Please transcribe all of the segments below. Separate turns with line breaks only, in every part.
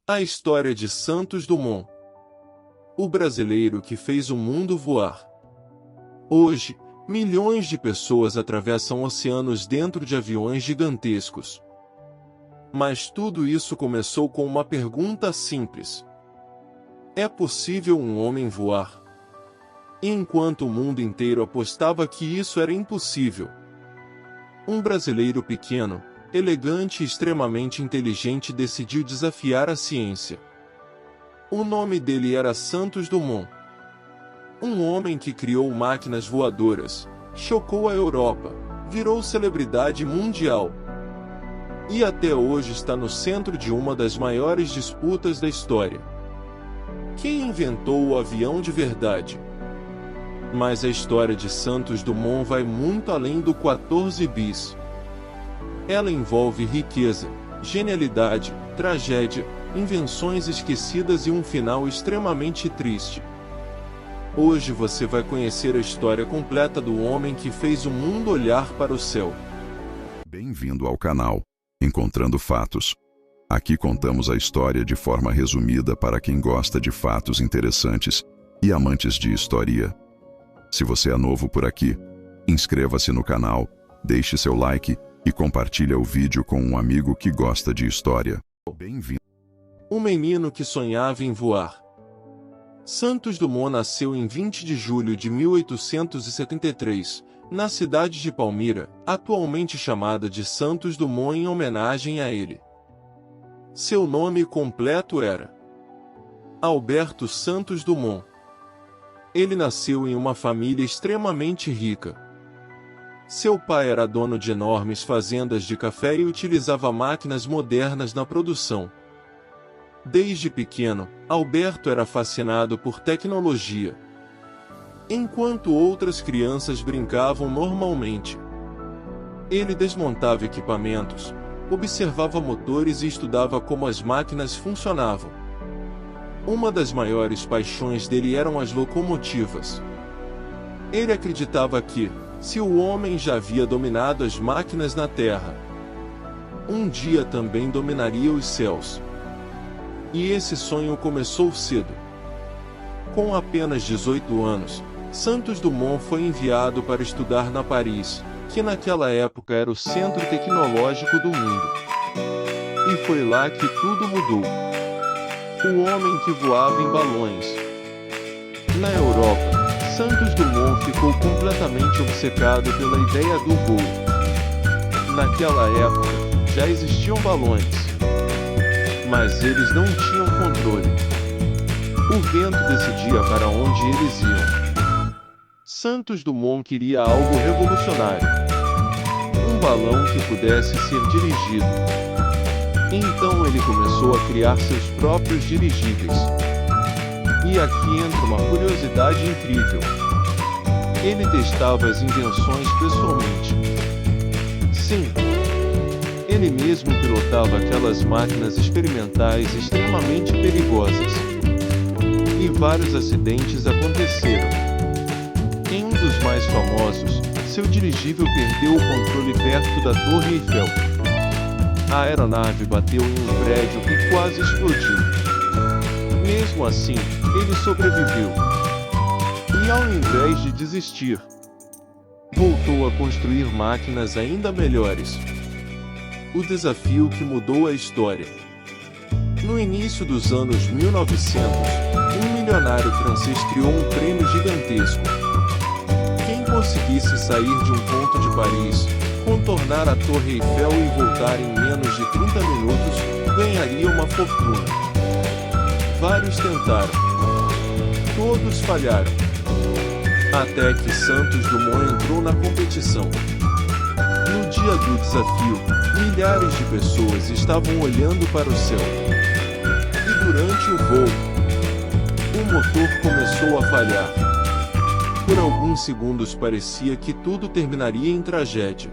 A história de Santos Dumont, o brasileiro que fez o mundo voar. Hoje, milhões de pessoas atravessam oceanos dentro de aviões gigantescos. Mas tudo isso começou com uma pergunta simples: é possível um homem voar? E enquanto o mundo inteiro apostava que isso era impossível, um brasileiro pequeno, elegante e extremamente inteligente decidiu desafiar a ciência. O nome dele era Santos Dumont. Um homem que criou máquinas voadoras, chocou a Europa, virou celebridade mundial. E até hoje está no centro de uma das maiores disputas da história. Quem inventou o avião de verdade? Mas a história de Santos Dumont vai muito além do 14 bis. Ela envolve riqueza, genialidade, tragédia, invenções esquecidas e um final extremamente triste. Hoje você vai conhecer a história completa do homem que fez o mundo olhar para o céu.
Bem-vindo ao canal Encontrando Fatos. Aqui contamos a história de forma resumida para quem gosta de fatos interessantes e amantes de história. Se você é novo por aqui, inscreva-se no canal, deixe seu like e compartilhe o vídeo com um amigo que gosta de história. Bem-vindo.
Um menino que sonhava em voar. Santos Dumont nasceu em 20 de julho de 1873, na cidade de Palmira, atualmente chamada de Santos Dumont em homenagem a ele. Seu nome completo era Alberto Santos Dumont. Ele nasceu em uma família extremamente rica. Seu pai era dono de enormes fazendas de café e utilizava máquinas modernas na produção. Desde pequeno, Alberto era fascinado por tecnologia. Enquanto outras crianças brincavam normalmente, ele desmontava equipamentos, observava motores e estudava como as máquinas funcionavam. Uma das maiores paixões dele eram as locomotivas. Ele acreditava que, se o homem já havia dominado as máquinas na Terra, um dia também dominaria os céus. E esse sonho começou cedo. Com apenas 18 anos, Santos Dumont foi enviado para estudar na Paris, que naquela época era o centro tecnológico do mundo. E foi lá que tudo mudou. O homem que voava em balões. Na Europa, Santos Dumont ficou completamente obcecado pela ideia do voo. Naquela época, já existiam balões, mas eles não tinham controle. O vento decidia para onde eles iam. Santos Dumont queria algo revolucionário. Um balão que pudesse ser dirigido. Então ele começou a criar seus próprios dirigíveis. E aqui entra uma curiosidade incrível. Ele testava as invenções pessoalmente. Sim, ele mesmo pilotava aquelas máquinas experimentais extremamente perigosas. E vários acidentes aconteceram. Em um dos mais famosos, seu dirigível perdeu o controle perto da Torre Eiffel. A aeronave bateu em um prédio e quase explodiu. Mesmo assim, ele sobreviveu. E ao invés de desistir, voltou a construir máquinas ainda melhores. O desafio que mudou a história. No início dos anos 1900, um milionário francês criou um prêmio gigantesco. Quem conseguisse sair de um ponto de Paris, contornar a Torre Eiffel e voltar em menos de 30 minutos, ganharia uma fortuna. Vários tentaram. Todos falharam. Até que Santos Dumont entrou na competição. No dia do desafio, milhares de pessoas estavam olhando para o céu. E durante o voo, o motor começou a falhar. Por alguns segundos parecia que tudo terminaria em tragédia.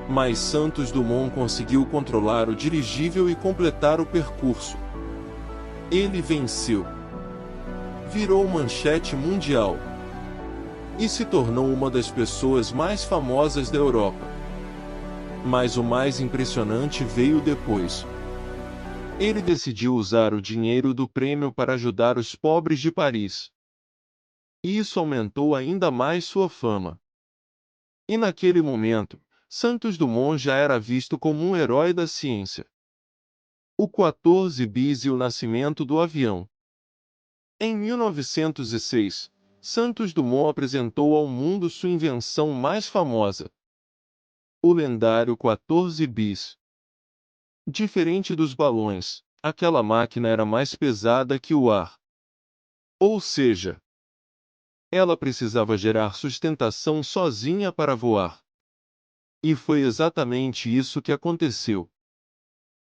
Mas Santos Dumont conseguiu controlar o dirigível e completar o percurso. Ele venceu. Virou manchete mundial. E se tornou uma das pessoas mais famosas da Europa. Mas o mais impressionante veio depois. Ele decidiu usar o dinheiro do prêmio para ajudar os pobres de Paris. Isso aumentou ainda mais sua fama. E naquele momento, Santos Dumont já era visto como um herói da ciência. O 14 bis e o nascimento do avião. Em 1906, Santos Dumont apresentou ao mundo sua invenção mais famosa, o lendário 14 bis. Diferente dos balões, aquela máquina era mais pesada que o ar. Ou seja, ela precisava gerar sustentação sozinha para voar. E foi exatamente isso que aconteceu.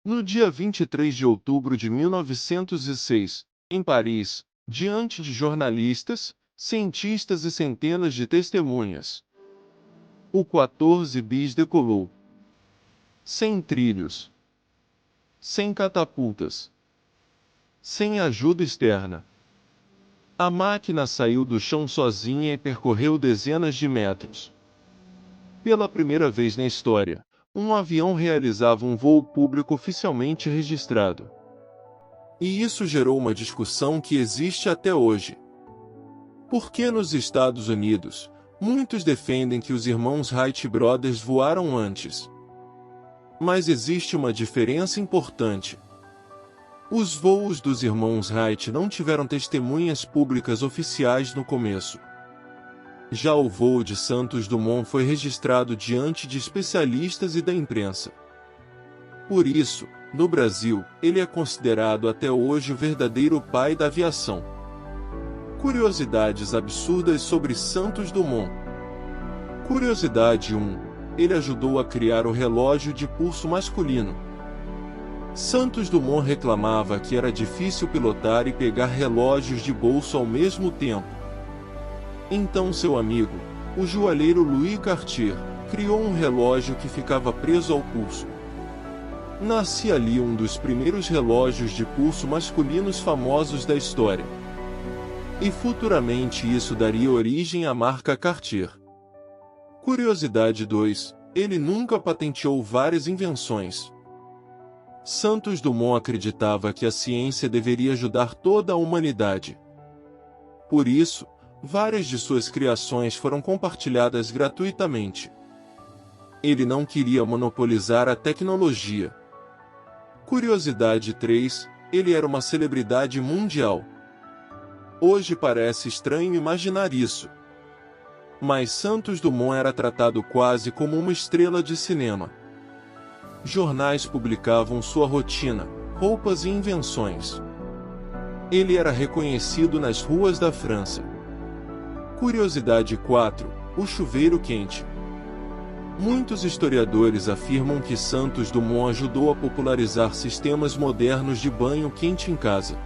No dia 23 de outubro de 1906, em Paris, diante de jornalistas, cientistas e centenas de testemunhas, o 14 bis decolou. Sem trilhos, sem catapultas, sem ajuda externa. A máquina saiu do chão sozinha e percorreu dezenas de metros. Pela primeira vez na história, um avião realizava um voo público oficialmente registrado. E isso gerou uma discussão que existe até hoje. Por que nos Estados Unidos, muitos defendem que os irmãos Wright Brothers voaram antes? Mas existe uma diferença importante. Os voos dos irmãos Wright não tiveram testemunhas públicas oficiais no começo. Já o voo de Santos Dumont foi registrado diante de especialistas e da imprensa. Por isso, no Brasil, ele é considerado até hoje o verdadeiro pai da aviação. Curiosidades absurdas sobre Santos Dumont. Curiosidade 1. Ele ajudou a criar o relógio de pulso masculino. Santos Dumont reclamava que era difícil pilotar e pegar relógios de bolso ao mesmo tempo. Então seu amigo, o joalheiro Louis Cartier, criou um relógio que ficava preso ao pulso. Nascia ali um dos primeiros relógios de pulso masculinos famosos da história. E futuramente isso daria origem à marca Cartier. Curiosidade 2. Ele nunca patenteou várias invenções. Santos Dumont acreditava que a ciência deveria ajudar toda a humanidade. Por isso, várias de suas criações foram compartilhadas gratuitamente. Ele não queria monopolizar a tecnologia. Curiosidade 3. Ele era uma celebridade mundial. Hoje parece estranho imaginar isso. Mas Santos Dumont era tratado quase como uma estrela de cinema. Jornais publicavam sua rotina, roupas e invenções. Ele era reconhecido nas ruas da França. Curiosidade 4. O chuveiro quente. Muitos historiadores afirmam que Santos Dumont ajudou a popularizar sistemas modernos de banho quente em casa.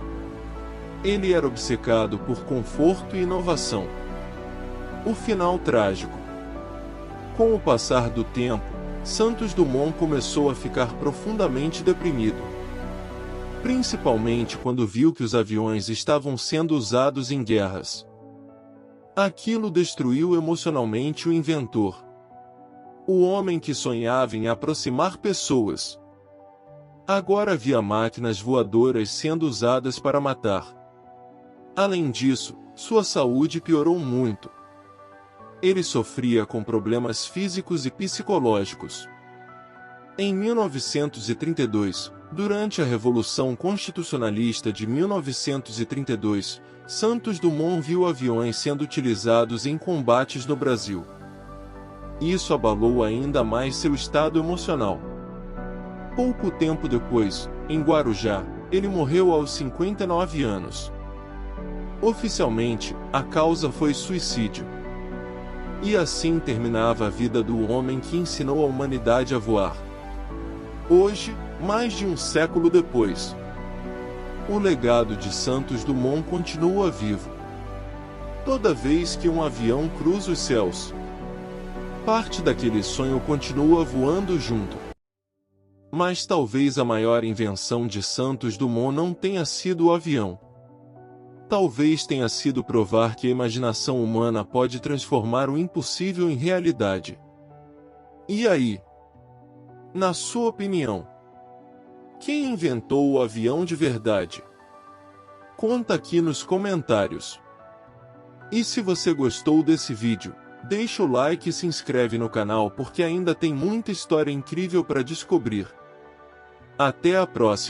Ele era obcecado por conforto e inovação. O final trágico. Com o passar do tempo, Santos Dumont começou a ficar profundamente deprimido. Principalmente quando viu que os aviões estavam sendo usados em guerras. Aquilo destruiu emocionalmente o inventor. O homem que sonhava em aproximar pessoas. Agora via máquinas voadoras sendo usadas para matar. Além disso, sua saúde piorou muito. Ele sofria com problemas físicos e psicológicos. Em 1932, durante a Revolução Constitucionalista de 1932, Santos Dumont viu aviões sendo utilizados em combates no Brasil. Isso abalou ainda mais seu estado emocional. Pouco tempo depois, em Guarujá, ele morreu aos 59 anos. Oficialmente, a causa foi suicídio. E assim terminava a vida do homem que ensinou a humanidade a voar. Hoje, mais de um século depois, o legado de Santos Dumont continua vivo. Toda vez que um avião cruza os céus, parte daquele sonho continua voando junto. Mas talvez a maior invenção de Santos Dumont não tenha sido o avião. Talvez tenha sido provar que a imaginação humana pode transformar o impossível em realidade. E aí? Na sua opinião, Quem inventou o avião de verdade? Conta aqui nos comentários. E se você gostou desse vídeo, deixa o like e se inscreve no canal porque ainda tem muita história incrível para descobrir. Até a próxima!